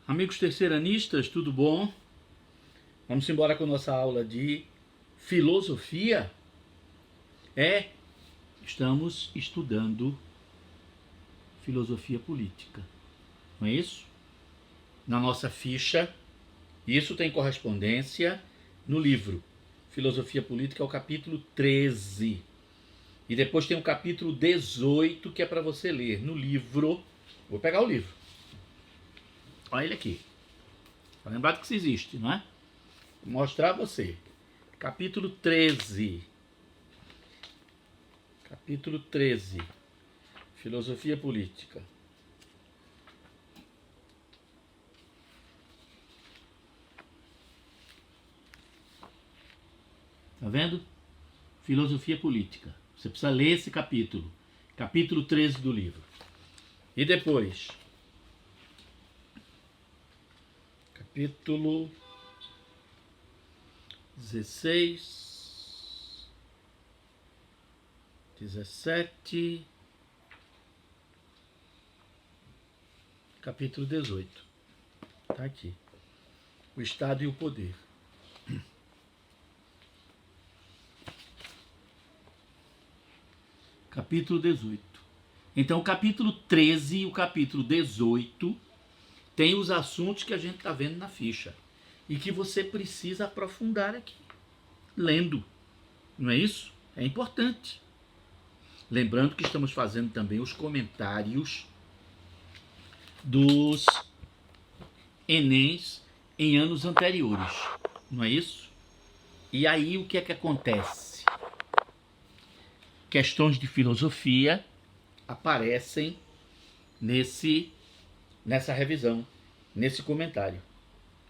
Amigos terceiranistas, tudo bom? Vamos embora com nossa aula de filosofia? Estamos estudando filosofia política, não é isso? Na nossa ficha, isso tem correspondência no livro. Filosofia política é o capítulo 13. E depois tem o capítulo 18 que é para você ler no livro. Vou pegar o livro. Olha ele aqui. Tá lembrado que isso existe, não é? Vou mostrar a você. Capítulo 13. Capítulo 13. Filosofia política. Tá vendo? Filosofia política. Você precisa ler esse capítulo. Capítulo 13 do livro. E depois, capítulo 16, 17, capítulo 18. Tá aqui. O Estado e o poder. Capítulo 18. Então, o capítulo 13 e o capítulo 18 tem os assuntos que a gente está vendo na ficha e que você precisa aprofundar aqui, lendo. Não é isso? É importante. Lembrando que estamos fazendo também os comentários dos Enems em anos anteriores. Não é isso? E aí o que é que acontece? Questões de filosofia aparecem nessa revisão, nesse comentário.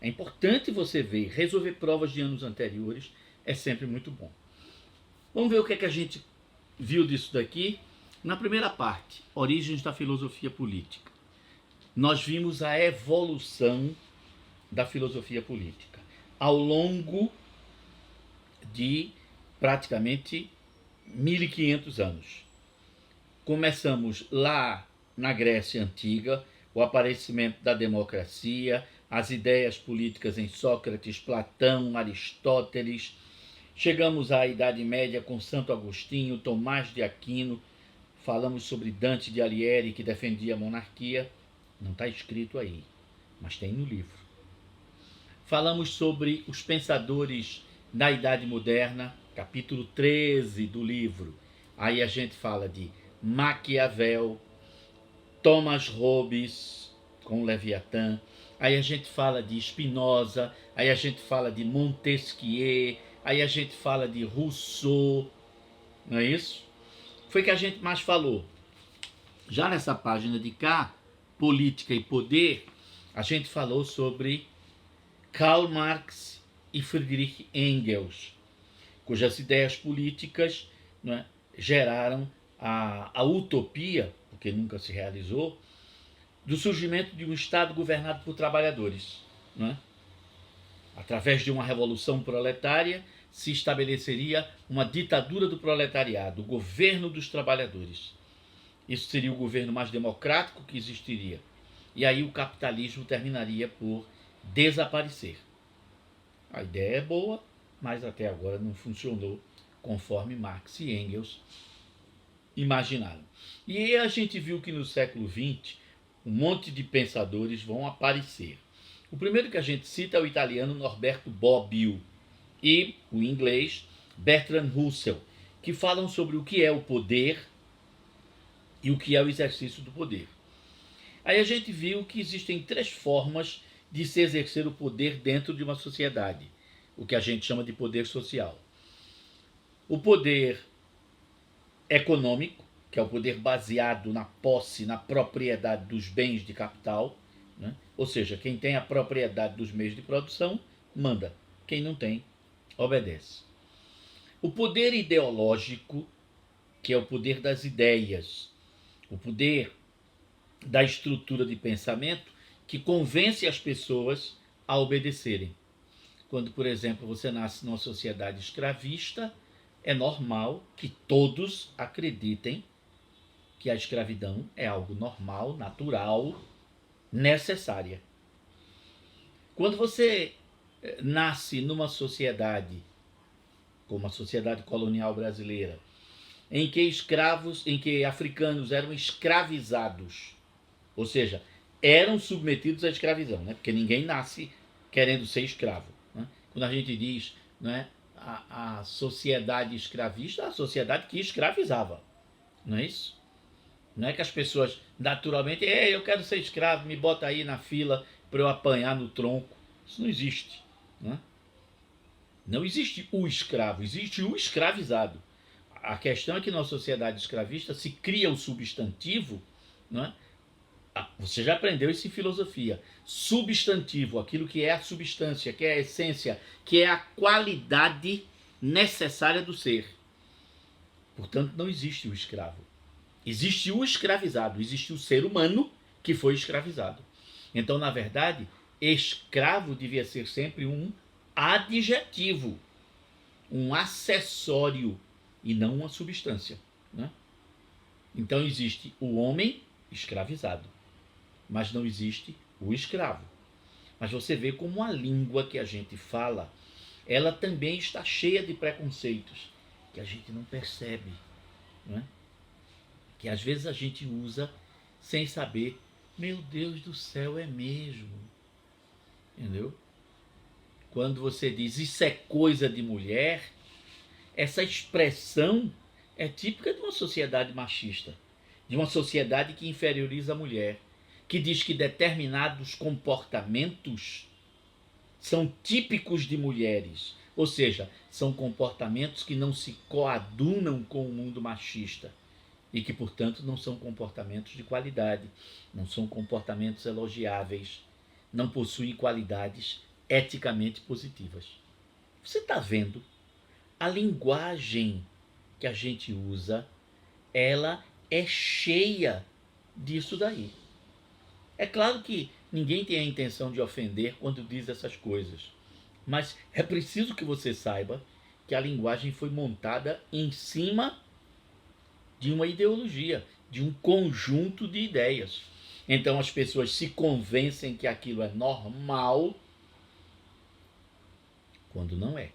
É importante você ver, resolver provas de anos anteriores é sempre muito bom. Vamos ver o que é que a gente viu disso daqui. Na primeira parte, origens da filosofia política. Nós vimos a evolução da filosofia política ao longo de praticamente 1500 anos. Começamos lá na Grécia Antiga, o aparecimento da democracia, as ideias políticas em Sócrates, Platão, Aristóteles. Chegamos à Idade Média com Santo Agostinho, Tomás de Aquino. Falamos sobre Dante de Alighieri, que defendia a monarquia. Não está escrito aí, mas tem no livro. Falamos sobre os pensadores da Idade Moderna, capítulo 13 do livro. Aí a gente fala de Maquiavel, Thomas Hobbes, com Leviatã. Aí a gente fala de Spinoza, aí a gente fala de Montesquieu, aí a gente fala de Rousseau, não é isso? Foi que a gente mais falou. Já nessa página de cá, Política e Poder, a gente falou sobre Karl Marx e Friedrich Engels, cujas ideias políticas, né, geraram a utopia, porque nunca se realizou, do surgimento de um Estado governado por trabalhadores. Né? Através de uma revolução proletária, se estabeleceria uma ditadura do proletariado, o governo dos trabalhadores. Isso seria o governo mais democrático que existiria. E aí o capitalismo terminaria por desaparecer. A ideia é boa, mas até agora não funcionou conforme Marx e Engels imaginaram. E aí a gente viu que no século XX um monte de pensadores vão aparecer. O primeiro que a gente cita é o italiano Norberto Bobbio e o inglês Bertrand Russell, que falam sobre o que é o poder e o que é o exercício do poder. Aí a gente viu que existem três formas de se exercer o poder dentro de uma sociedade, o que a gente chama de poder social. O poder econômico, que é o poder baseado na posse, na propriedade dos bens de capital, né? Ou seja, quem tem a propriedade dos meios de produção, manda. Quem não tem, obedece. O poder ideológico, que é o poder das ideias, o poder da estrutura de pensamento que convence as pessoas a obedecerem. Quando, por exemplo, você nasce numa sociedade escravista, é normal que todos acreditem que a escravidão é algo normal, natural, necessária. Quando você nasce numa sociedade, como a sociedade colonial brasileira, em que africanos eram escravizados, ou seja, eram submetidos à escravidão, né? Porque ninguém nasce querendo ser escravo. Né? Quando a gente diz, né, a sociedade escravista, a sociedade que escravizava, não é isso? Não é que as pessoas naturalmente, eu quero ser escravo, me bota aí na fila para eu apanhar no tronco. Isso não existe. Né? Não existe o escravo, existe o escravizado. A questão é que na sociedade escravista se cria o substantivo, não é? Você já aprendeu isso em filosofia. Substantivo, aquilo que é a substância, que é a essência, que é a qualidade necessária do ser. Portanto, não existe o escravo. Existe o escravizado, existe o ser humano que foi escravizado. Então, na verdade, escravo devia ser sempre um adjetivo, um acessório e não uma substância. Né? Então existe o homem escravizado, mas não existe o escravo. Mas você vê como a língua que a gente fala, ela também está cheia de preconceitos que a gente não percebe, né? Que às vezes a gente usa sem saber. Meu Deus do céu, é mesmo. Entendeu? Quando você diz isso é coisa de mulher, essa expressão é típica de uma sociedade machista, de uma sociedade que inferioriza a mulher, que diz que determinados comportamentos são típicos de mulheres, ou seja, são comportamentos que não se coadunam com o mundo machista e que, portanto, não são comportamentos de qualidade, não são comportamentos elogiáveis, não possuem qualidades eticamente positivas. Você está vendo? A linguagem que a gente usa, ela é cheia disso daí. É claro que ninguém tem a intenção de ofender quando diz essas coisas, mas é preciso que você saiba que a linguagem foi montada em cima de uma ideologia, de um conjunto de ideias. Então as pessoas se convencem que aquilo é normal quando não é.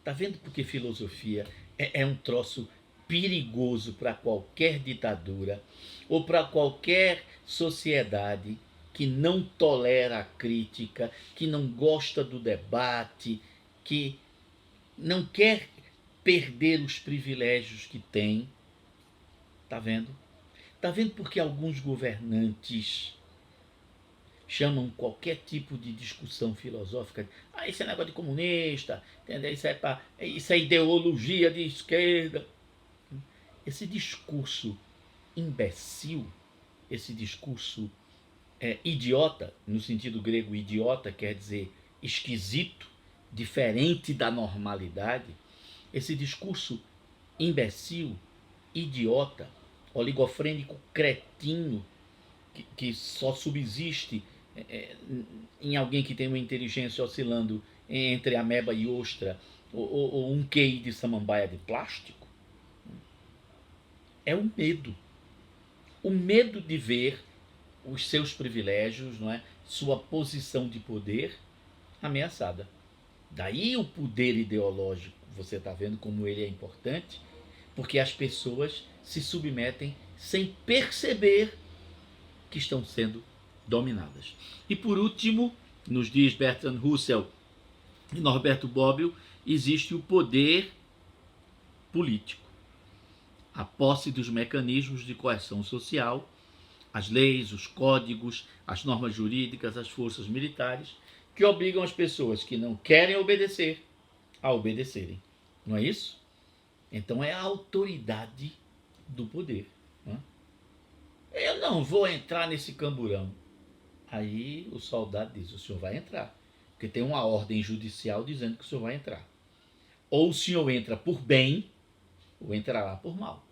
Tá vendo porque filosofia é um troço perigoso para qualquer ditadura ou para qualquer sociedade que não tolera a crítica, que não gosta do debate, que não quer perder os privilégios que tem. Tá vendo? Tá vendo porque alguns governantes chamam qualquer tipo de discussão filosófica, isso é negócio de comunista, entendeu? Isso é ideologia de esquerda. Esse discurso imbecil, esse discurso idiota, no sentido grego idiota quer dizer esquisito, diferente da normalidade, esse discurso imbecil, idiota, oligofrênico, cretino, que só subsiste em alguém que tem uma inteligência oscilando entre ameba e ostra, ou um QI de samambaia de plástico, é o medo. O medo de ver os seus privilégios, não é? Sua posição de poder ameaçada. Daí o poder ideológico, você está vendo como ele é importante, porque as pessoas se submetem sem perceber que estão sendo dominadas. E por último, nos diz Bertrand Russell e Norberto Bobbio, existe o poder político, a posse dos mecanismos de coerção social, as leis, os códigos, as normas jurídicas, as forças militares, que obrigam as pessoas que não querem obedecer a obedecerem. Não é isso? Então é a autoridade do poder. Não é? Eu não vou entrar nesse camburão. Aí o soldado diz, o senhor vai entrar. Porque tem uma ordem judicial dizendo que o senhor vai entrar. Ou o senhor entra por bem, ou entrará por mal.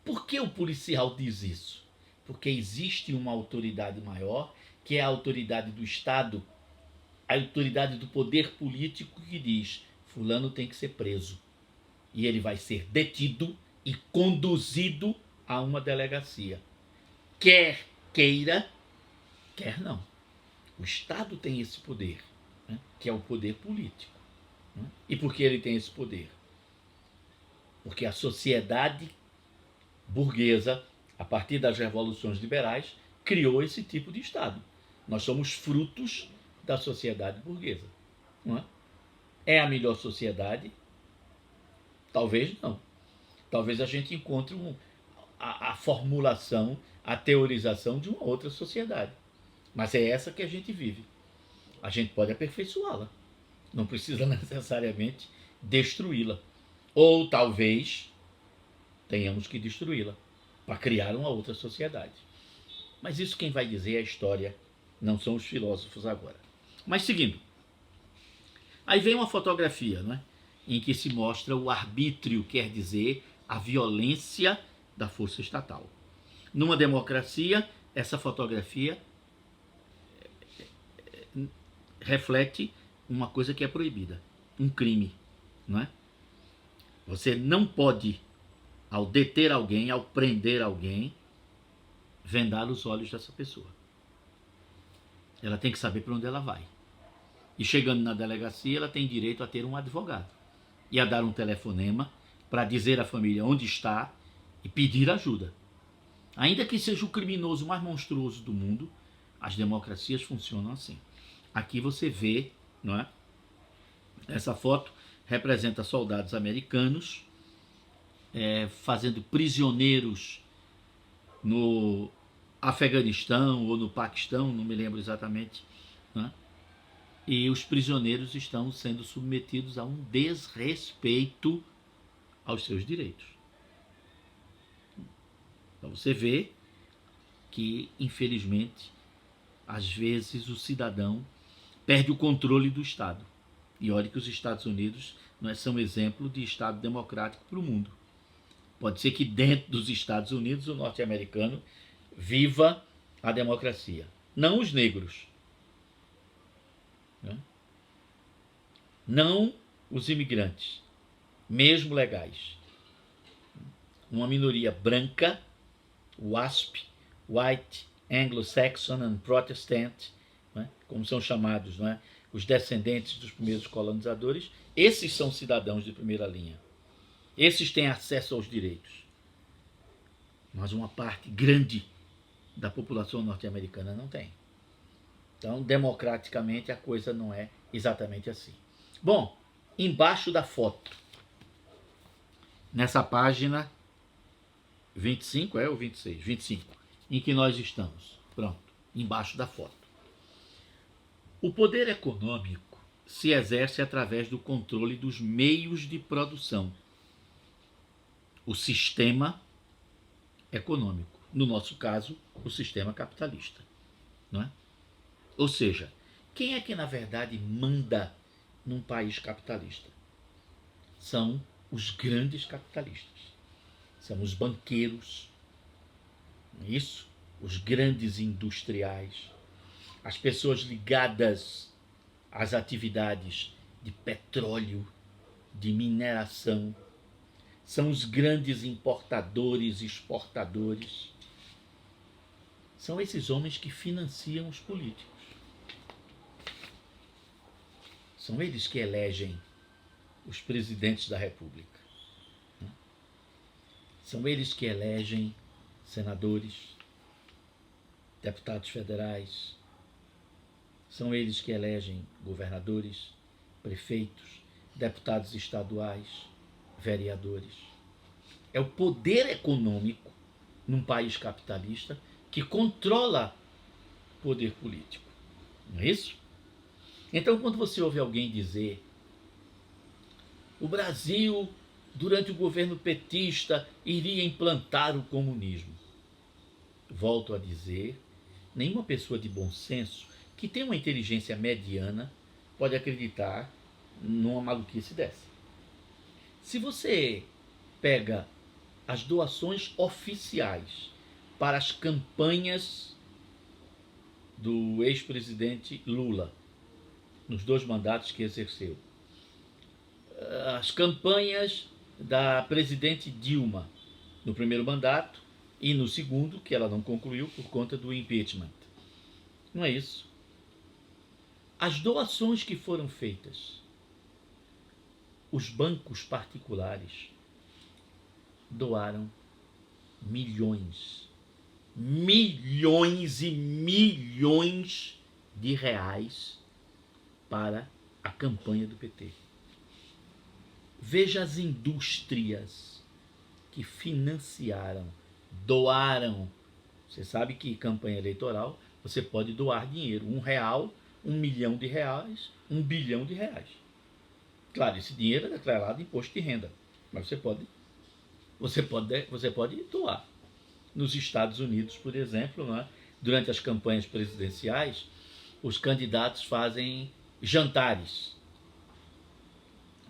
Por que o policial diz isso? Porque existe uma autoridade maior, que é a autoridade do Estado, a autoridade do poder político que diz, fulano tem que ser preso. E ele vai ser detido e conduzido a uma delegacia. Quer queira, quer não. O Estado tem esse poder, né, que é o poder político. Né? E por que ele tem esse poder? Porque a sociedade burguesa, a partir das revoluções liberais, criou esse tipo de Estado. Nós somos frutos da sociedade burguesa. Não é? É a melhor sociedade? Talvez não. Talvez a gente encontre a formulação, a teorização de uma outra sociedade. Mas é essa que a gente vive. A gente pode aperfeiçoá-la. Não precisa necessariamente destruí-la. Ou talvez tenhamos que destruí-la para criar uma outra sociedade. Mas isso quem vai dizer é a história, não são os filósofos agora. Mas seguindo. Aí vem uma fotografia, né, em que se mostra o arbítrio, quer dizer, a violência da força estatal. Numa democracia, essa fotografia reflete uma coisa que é proibida, um crime, não é? Você não pode, ao deter alguém, ao prender alguém, vendar os olhos dessa pessoa. Ela tem que saber para onde ela vai. E chegando na delegacia, ela tem direito a ter um advogado e a dar um telefonema para dizer à família onde está e pedir ajuda. Ainda que seja o criminoso mais monstruoso do mundo, as democracias funcionam assim. Aqui você vê, não é? Essa foto representa soldados americanos fazendo prisioneiros no Afeganistão ou no Paquistão, não me lembro exatamente, né? E os prisioneiros estão sendo submetidos a um desrespeito aos seus direitos. Então você vê que, infelizmente, às vezes o cidadão perde o controle do Estado. E olha que os Estados Unidos não são exemplo de Estado democrático para o mundo. Pode ser que dentro dos Estados Unidos o norte-americano viva a democracia. Não os negros. Não os imigrantes, mesmo legais. Uma minoria branca, WASP, White, Anglo-Saxon and Protestant, né, como são chamados, né, os descendentes dos primeiros colonizadores, esses são cidadãos de primeira linha. Esses têm acesso aos direitos. Mas uma parte grande da população norte-americana não tem. Então, democraticamente, a coisa não é exatamente assim. Bom, embaixo da foto, nessa página 25, ou 26? 25, em que nós estamos. Pronto, embaixo da foto. O poder econômico se exerce através do controle dos meios de produção. O sistema econômico, no nosso caso, o sistema capitalista. Não é? Ou seja, quem é que na verdade manda num país capitalista? São os grandes capitalistas. São os banqueiros, isso, os grandes industriais, as pessoas ligadas às atividades de petróleo, de mineração, são os grandes importadores e exportadores. São esses homens que financiam os políticos. São eles que elegem os presidentes da República. São eles que elegem senadores, deputados federais. São eles que elegem governadores, prefeitos, deputados estaduais, vereadores. É o poder econômico num país capitalista que controla o poder político. Não é isso? Então, quando você ouve alguém dizer o Brasil, durante o governo petista, iria implantar o comunismo, volto a dizer, nenhuma pessoa de bom senso, que tem uma inteligência mediana, pode acreditar numa maluquice dessa. Se você pega as doações oficiais para as campanhas do ex-presidente Lula, nos 2 mandatos que exerceu, as campanhas da presidente Dilma, no primeiro mandato, e no segundo, que ela não concluiu por conta do impeachment. Não é isso. As doações que foram feitas, os bancos particulares doaram milhões e milhões de reais para a campanha do PT. Veja as indústrias que financiaram, doaram. Você sabe que campanha eleitoral você pode doar dinheiro, R$1, R$1 milhão, R$1 bilhão. Claro, esse dinheiro é declarado imposto de renda, mas você pode doar. Nos Estados Unidos, por exemplo, né, durante as campanhas presidenciais, os candidatos fazem jantares.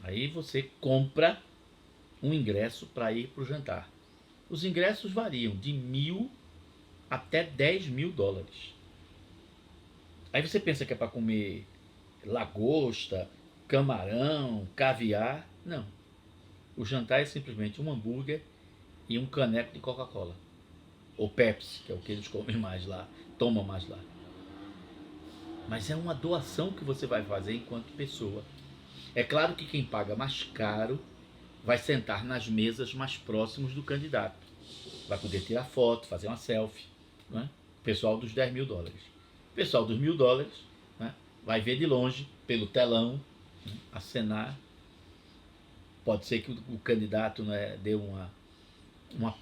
Aí você compra um ingresso para ir para o jantar. Os ingressos variam de 1.000 até $10.000. Aí você pensa que é para comer lagosta, camarão, caviar. Não. O jantar é simplesmente um hambúrguer e um caneco de Coca-Cola. Ou Pepsi, que é o que eles comem mais lá, tomam mais lá. Mas é uma doação que você vai fazer enquanto pessoa. É claro que quem paga mais caro vai sentar nas mesas mais próximas do candidato. Vai poder tirar foto, fazer uma selfie. Né? Pessoal dos $10.000. O pessoal dos $1.000, né, vai ver de longe, pelo telão, né, acenar. Pode ser que o candidato, né, dê uma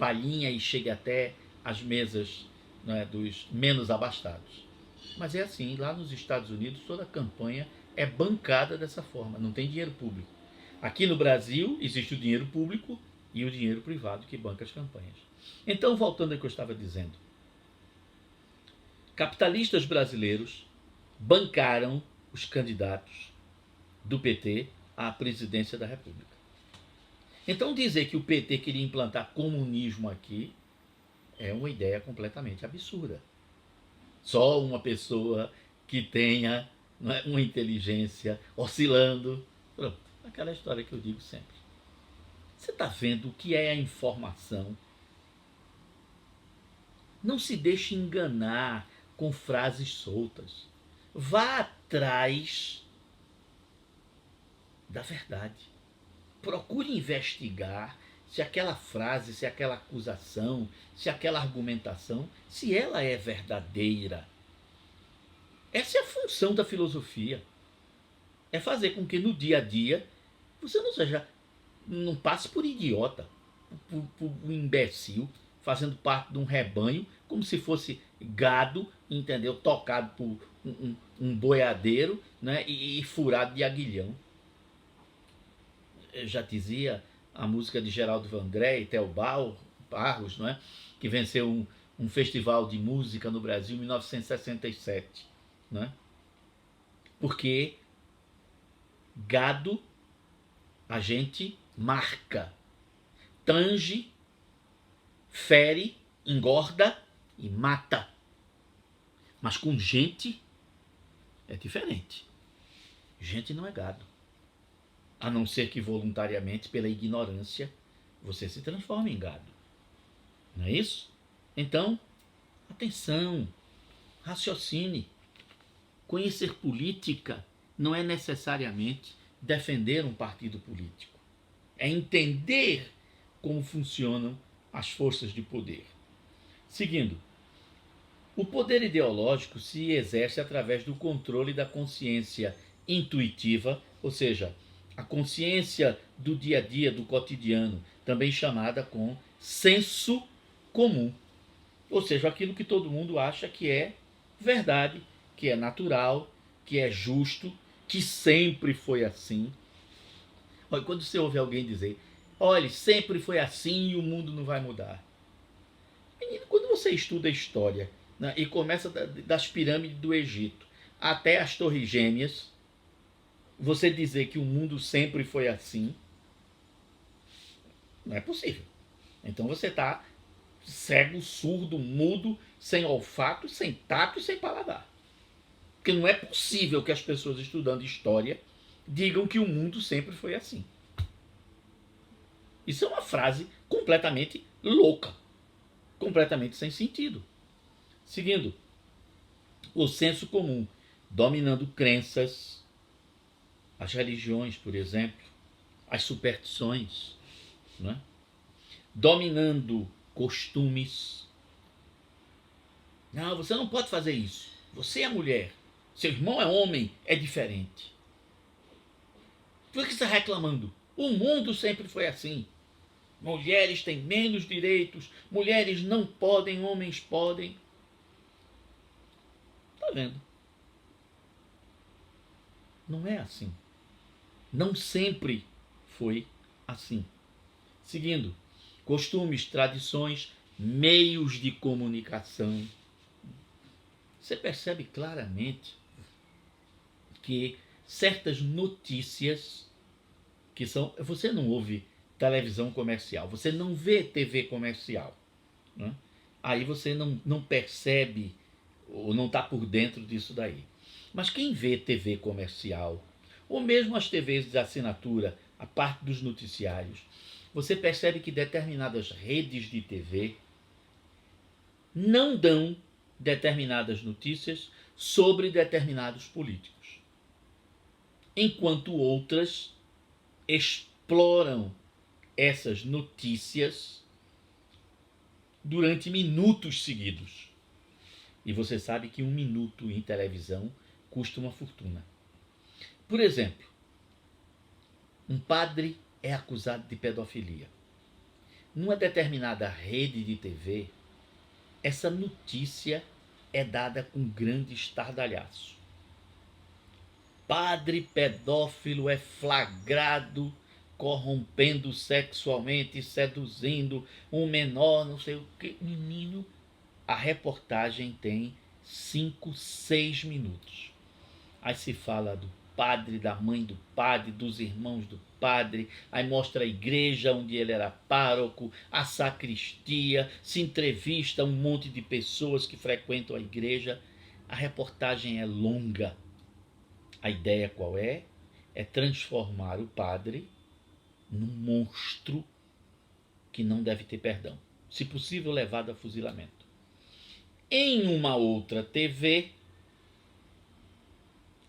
palhinha e chegue até as mesas, né, dos menos abastados. Mas é assim, lá nos Estados Unidos toda a campanha é bancada dessa forma, não tem dinheiro público. Aqui no Brasil existe o dinheiro público e o dinheiro privado que banca as campanhas. Então, voltando ao que eu estava dizendo, capitalistas brasileiros bancaram os candidatos do PT à presidência da República. Então, dizer que o PT queria implantar comunismo aqui é uma ideia completamente absurda. Só uma pessoa que tenha, não é, uma inteligência oscilando. Pronto, aquela história que eu digo sempre. Você está vendo o que é a informação? Não se deixe enganar com frases soltas. Vá atrás da verdade. Procure investigar se aquela frase, se aquela acusação, se aquela argumentação, se ela é verdadeira. Essa é a função da filosofia. É fazer com que no dia a dia você não passe por idiota, por um imbecil, fazendo parte de um rebanho, como se fosse gado, entendeu? Tocado por um boiadeiro, né? E furado de aguilhão. Eu já dizia a música de Geraldo Vandré e Theo Barros, não é? Que venceu um festival de música no Brasil em 1967. Não é? Porque gado a gente marca, tange, fere, engorda e mata. Mas com gente é diferente. Gente não é gado. A não ser que voluntariamente, pela ignorância, você se transforme em gado. Não é isso? Então, atenção, raciocine. Conhecer política não é necessariamente defender um partido político. É entender como funcionam as forças de poder. Seguindo, o poder ideológico se exerce através do controle da consciência intuitiva, ou seja, a consciência do dia a dia, do cotidiano, também chamada com senso comum. Ou seja, aquilo que todo mundo acha que é verdade, que é natural, que é justo, que sempre foi assim. Olha, quando você ouve alguém dizer, olha, sempre foi assim e o mundo não vai mudar. Menino, quando você estuda a história, né, e começa das pirâmides do Egito até as Torres Gêmeas, você dizer que o mundo sempre foi assim, não é possível. Então você está cego, surdo, mudo, sem olfato, sem tato e sem paladar. Porque não é possível que as pessoas estudando história digam que o mundo sempre foi assim. Isso é uma frase completamente louca, completamente sem sentido. Seguindo, o senso comum. dominando crenças, as religiões, por exemplo, as superstições, né? Dominando costumes. Não, você não pode fazer isso. Você é mulher. Seu irmão é homem, é diferente. Por que você está reclamando? O mundo sempre foi assim. Mulheres têm menos direitos, mulheres não podem, homens podem. Está vendo? Não é assim. Não sempre foi assim. Seguindo, costumes, tradições, meios de comunicação. Você percebe claramente que certas notícias que são... Você não ouve televisão comercial, você não vê TV comercial, né? Aí você não percebe ou não está por dentro disso daí. Mas quem vê TV comercial, ou mesmo as TVs de assinatura, a parte dos noticiários, você percebe que determinadas redes de TV não dão determinadas notícias sobre determinados políticos, enquanto outras exploram essas notícias durante minutos seguidos. E você sabe que 1 minuto em televisão custa uma fortuna. Por exemplo, um padre é acusado de pedofilia. Numa determinada rede de TV, essa notícia é dada com grande estardalhaço. Padre pedófilo é flagrado corrompendo sexualmente, seduzindo um menor, não sei o que. Menino, a reportagem tem 5, 6 minutos. Aí se fala do padre, da mãe do padre, dos irmãos do padre, aí mostra a igreja onde ele era pároco, a sacristia, se entrevista um monte de pessoas que frequentam a igreja. A reportagem é longa. A ideia qual é? É transformar o padre num monstro que não deve ter perdão. Se possível, levado a fuzilamento. Em uma outra TV,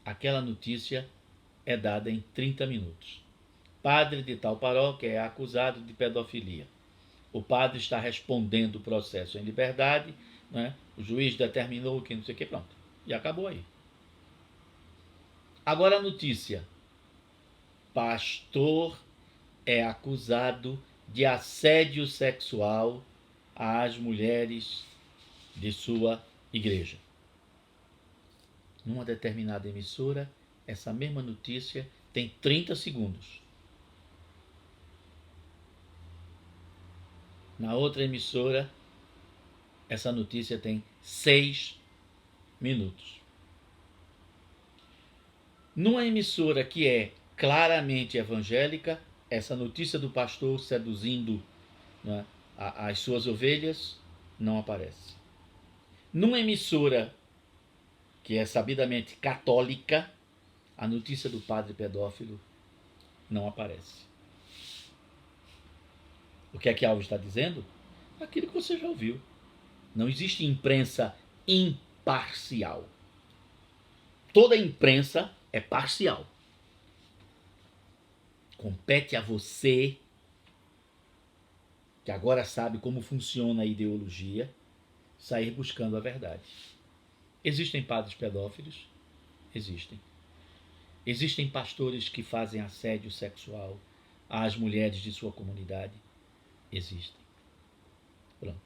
aquela notícia é dada em 30 minutos. Padre de tal paróquia é acusado de pedofilia. O padre está respondendo o processo em liberdade, né? O juiz determinou que não sei o que, pronto. E acabou aí. Agora a notícia. Pastor é acusado de assédio sexual às mulheres de sua igreja. Numa determinada emissora, essa mesma notícia tem 30 segundos. Na outra emissora, essa notícia tem 6 minutos. Numa emissora que é claramente evangélica, essa notícia do pastor seduzindo, né, as suas ovelhas não aparece. Numa emissora que é sabidamente católica, a notícia do padre pedófilo não aparece. O que é que Alves está dizendo? Aquilo que você já ouviu. Não existe imprensa imparcial. Toda imprensa é parcial. Compete a você, que agora sabe como funciona a ideologia, sair buscando a verdade. Existem padres pedófilos? Existem. Existem pastores que fazem assédio sexual às mulheres de sua comunidade? Existem. Pronto.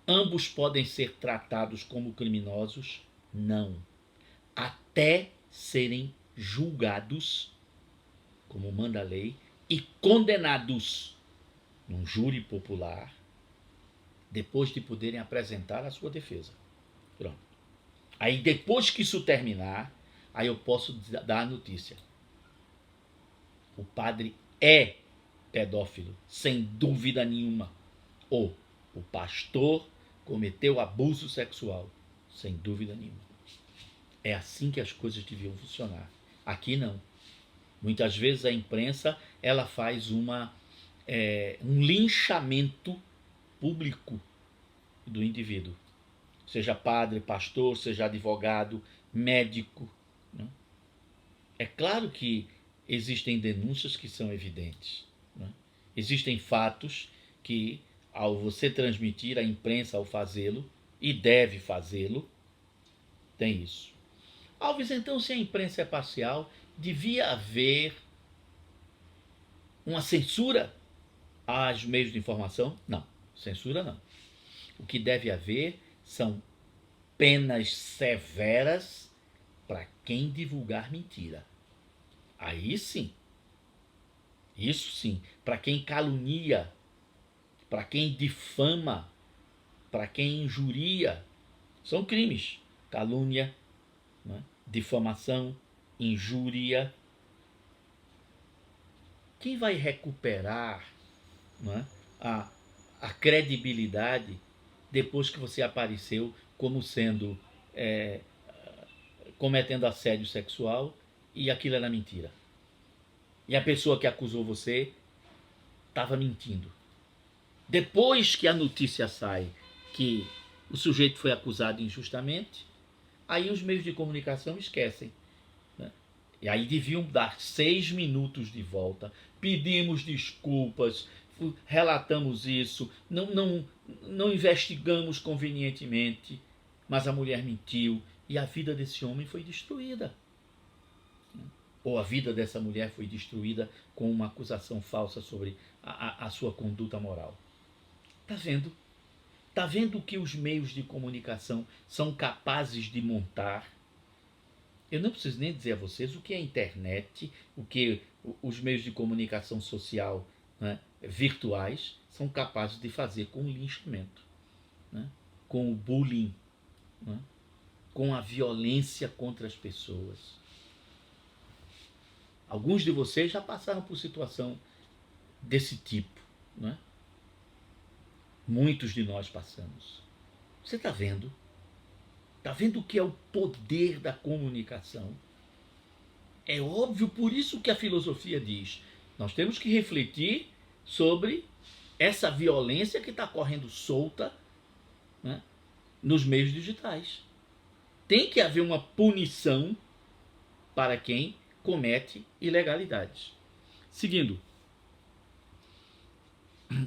Ambos podem ser tratados como criminosos? Não. Até serem julgados, como manda a lei, e condenados num júri popular, depois de poderem apresentar a sua defesa. Pronto. Aí depois que isso terminar, aí eu posso dar a notícia. O padre é pedófilo, sem dúvida nenhuma. Ou o pastor cometeu abuso sexual, sem dúvida nenhuma. É assim que as coisas deviam funcionar. Aqui não. Muitas vezes a imprensa ela faz um linchamento público do indivíduo. Seja padre, pastor, seja advogado, médico, né? É claro que existem denúncias que são evidentes, né? Existem fatos que, ao você transmitir, a imprensa ao fazê-lo, e deve fazê-lo, tem isso. Alves, então, se a imprensa é parcial, devia haver uma censura aos meios de informação? Não, censura não. O que deve haver são penas severas para quem divulgar mentira. Aí sim, isso sim, para quem calunia, para quem difama, para quem injuria, são crimes. Calúnia, né? Difamação, injúria. Quem vai recuperar, né, a credibilidade depois que você apareceu como sendo cometendo assédio sexual e aquilo era mentira? E a pessoa que acusou você estava mentindo. Depois que a notícia sai que o sujeito foi acusado injustamente, aí os meios de comunicação esquecem, né? E aí deviam dar 6 minutos de volta. Pedimos desculpas, relatamos isso, não investigamos convenientemente, mas a mulher mentiu e a vida desse homem foi destruída. Ou a vida dessa mulher foi destruída com uma acusação falsa sobre a sua conduta moral. Está vendo? Está vendo que os meios de comunicação são capazes de montar? Eu não preciso nem dizer a vocês o que é a internet, o que os meios de comunicação social, né, virtuais são capazes de fazer com o linchamento, né, com o bullying, né, com a violência contra as pessoas. Alguns de vocês já passaram por situação desse tipo, né? Muitos de nós passamos. Você está vendo? Está vendo o que é o poder da comunicação? É óbvio, por isso que a filosofia diz: nós temos que refletir sobre essa violência que está correndo solta, né, nos meios digitais. Tem que haver uma punição para quem comete ilegalidades. Seguindo,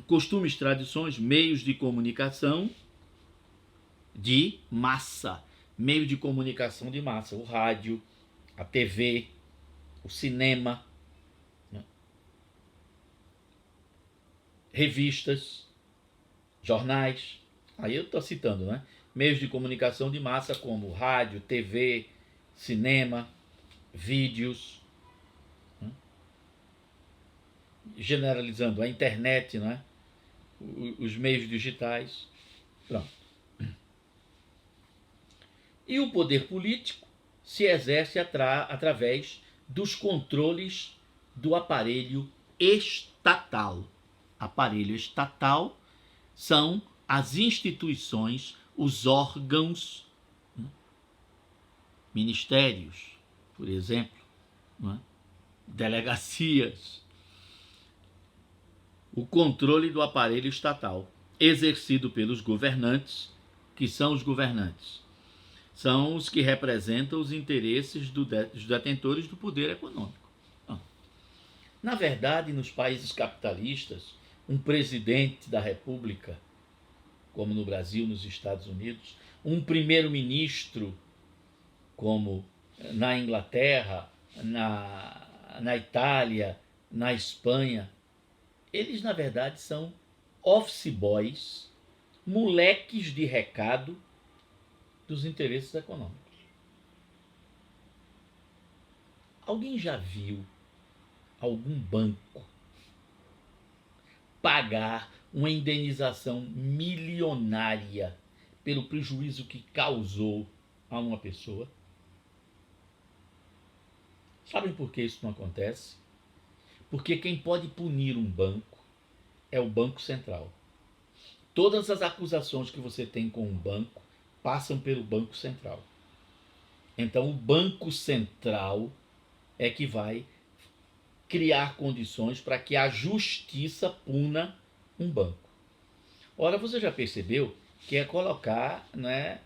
costumes, tradições, meios de comunicação de massa. Meio de comunicação de massa, o rádio, a TV, o cinema, né, revistas, jornais. Aí eu estou citando, né? Meios de comunicação de massa como rádio, TV, cinema, vídeos, né? Generalizando a internet, né? Os meios digitais. Pronto. E o poder político se exerce através dos controles do aparelho estatal. Aparelho estatal são as instituições, os órgãos, né? Ministérios, por exemplo, né? Delegacias. O controle do aparelho estatal, exercido pelos governantes. Que são os governantes? São os que representam os interesses dos detentores do poder econômico. Não. Na verdade, nos países capitalistas, um presidente da República, como no Brasil, nos Estados Unidos, um primeiro-ministro, como na Inglaterra, na Itália, na Espanha, eles, na verdade, são office boys, moleques de recado dos interesses econômicos. Alguém já viu algum banco pagar uma indenização milionária pelo prejuízo que causou a uma pessoa? Sabem por que isso não acontece? Porque quem pode punir um banco é o Banco Central. Todas as acusações que você tem com um banco passam pelo Banco Central. Então o Banco Central é que vai criar condições para que a justiça puna um banco. Ora, você já percebeu que é colocar, né,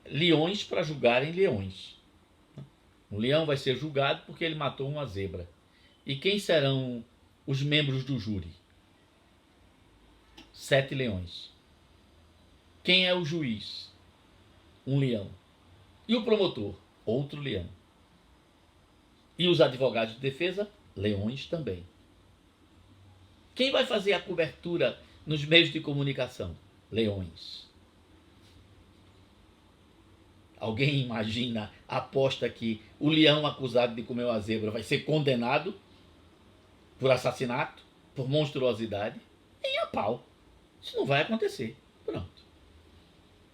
leões para julgarem leões. Um leão vai ser julgado porque ele matou uma zebra. E quem serão os membros do júri? 7 leões. Quem é o juiz? Um leão. E o promotor? Outro leão. E os advogados de defesa? Leões também. Quem vai fazer a cobertura nos meios de comunicação? Leões. Alguém imagina, aposta que o leão acusado de comer uma zebra vai ser condenado por assassinato, por monstruosidade? Nem a pau. Isso não vai acontecer. Pronto.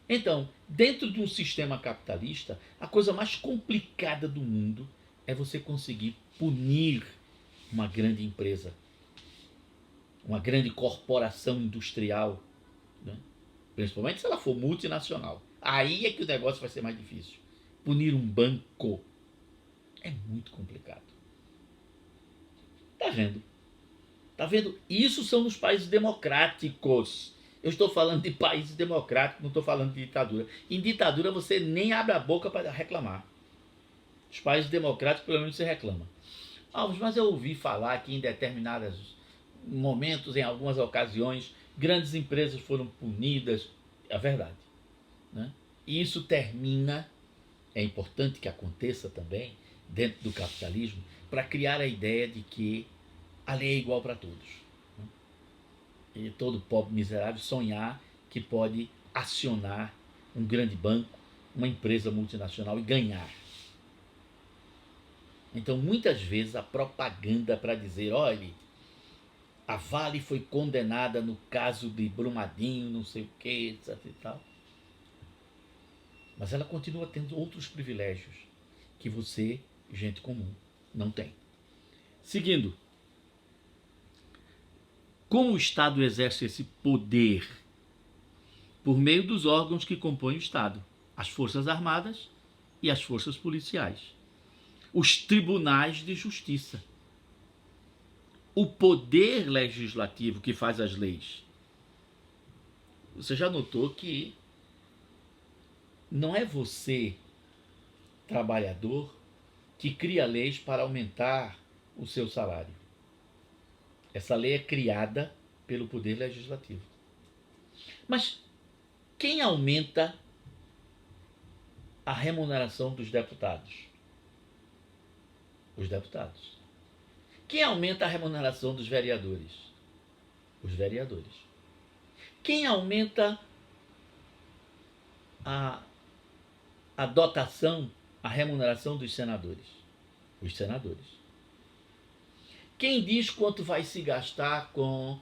Então, dentro de um sistema capitalista, a coisa mais complicada do mundo é você conseguir punir uma grande empresa, uma grande corporação industrial, né? Principalmente se ela for multinacional. Aí é que o negócio vai ser mais difícil. Punir um banco é muito complicado. Tá vendo? Tá vendo? Isso são os países democráticos. Eu estou falando de países democráticos, não estou falando de ditadura. Em ditadura você nem abre a boca para reclamar. Os países democráticos, pelo menos, você reclama. Alves, mas eu ouvi falar que em determinados momentos, em algumas ocasiões, grandes empresas foram punidas. É verdade. Né? E isso termina, é importante que aconteça também, dentro do capitalismo, para criar a ideia de que a lei é igual para todos. Né? E todo pobre miserável sonhar que pode acionar um grande banco, uma empresa multinacional e ganhar. Então, muitas vezes, a propaganda para dizer, olha, a Vale foi condenada no caso de Brumadinho, não sei o que, etc e tal. Mas ela continua tendo outros privilégios que você, gente comum, não tem. Seguindo. Como o Estado exerce esse poder? Por meio dos órgãos que compõem o Estado, as Forças Armadas e as Forças Policiais, os tribunais de justiça, o poder legislativo que faz as leis. Você já notou que não é você, trabalhador, que cria leis para aumentar o seu salário. Essa lei é criada pelo poder legislativo. Mas quem aumenta a remuneração dos deputados? Os deputados. Quem aumenta a remuneração dos vereadores? Os vereadores. Quem aumenta a dotação, a remuneração dos senadores? Os senadores. Quem diz quanto vai se gastar com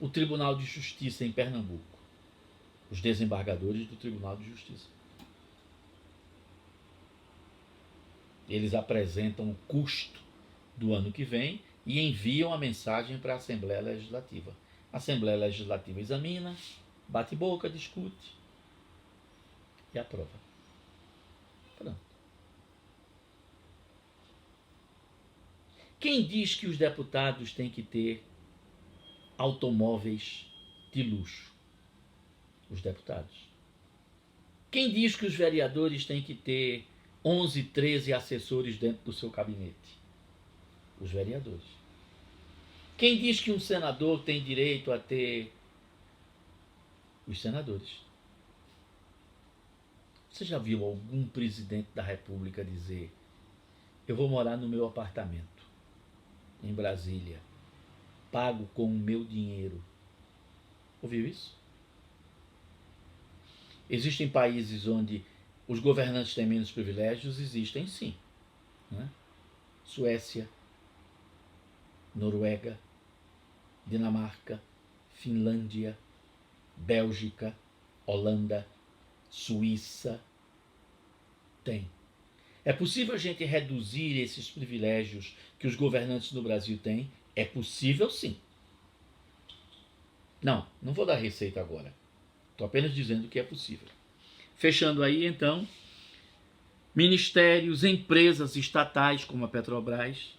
o Tribunal de Justiça em Pernambuco? Os desembargadores do Tribunal de Justiça. Eles apresentam o custo do ano que vem e enviam a mensagem para a Assembleia Legislativa. A Assembleia Legislativa examina, bate boca, discute e aprova. Pronto. Quem diz que os deputados têm que ter automóveis de luxo? Os deputados. Quem diz que os vereadores têm que ter 11, 13 assessores dentro do seu gabinete? Os vereadores. Quem diz que um senador tem direito a ter? Os senadores. Você já viu algum presidente da República dizer: eu vou morar no meu apartamento, em Brasília, pago com o meu dinheiro? Ouviu isso? Existem países onde os governantes têm menos privilégios? Existem sim. Né? Suécia, Noruega, Dinamarca, Finlândia, Bélgica, Holanda, Suíça. Tem. É possível a gente reduzir esses privilégios que os governantes no Brasil têm? É possível sim. Não vou dar receita agora. Estou apenas dizendo que é possível. Fechando aí, então, ministérios, empresas estatais como a Petrobras.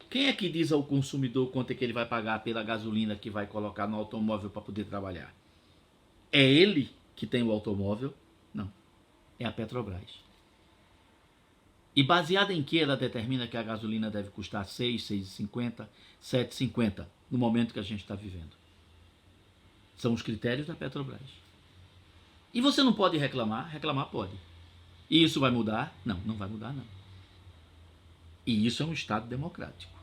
Quem é que diz ao consumidor quanto é que ele vai pagar pela gasolina que vai colocar no automóvel para poder trabalhar? É ele que tem o automóvel? Não. É a Petrobras. E baseada em que ela determina que a gasolina deve custar 6, 6,50, 7,50 no momento que a gente está vivendo? São os critérios da Petrobras. E você não pode reclamar? Reclamar pode. E isso vai mudar? Não, não vai mudar não. E isso é um Estado democrático.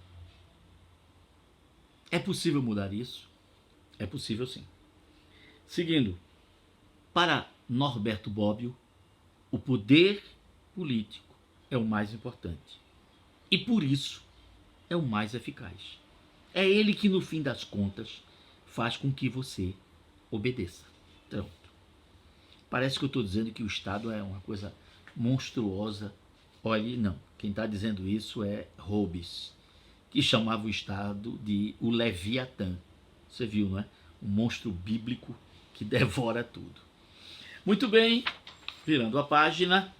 É possível mudar isso? É possível sim. Seguindo, para Norberto Bobbio, o poder político é o mais importante. E por isso é o mais eficaz. É ele que, no fim das contas, faz com que você obedeça. Pronto. Parece que eu estou dizendo que o Estado é uma coisa monstruosa. Olhe, não. Quem está dizendo isso é Hobbes, que chamava o Estado de o Leviatã. Você viu, não é? Um monstro bíblico que devora tudo. Muito bem, virando a página.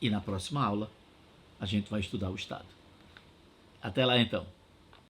E na próxima aula a gente vai estudar o Estado. Até lá então.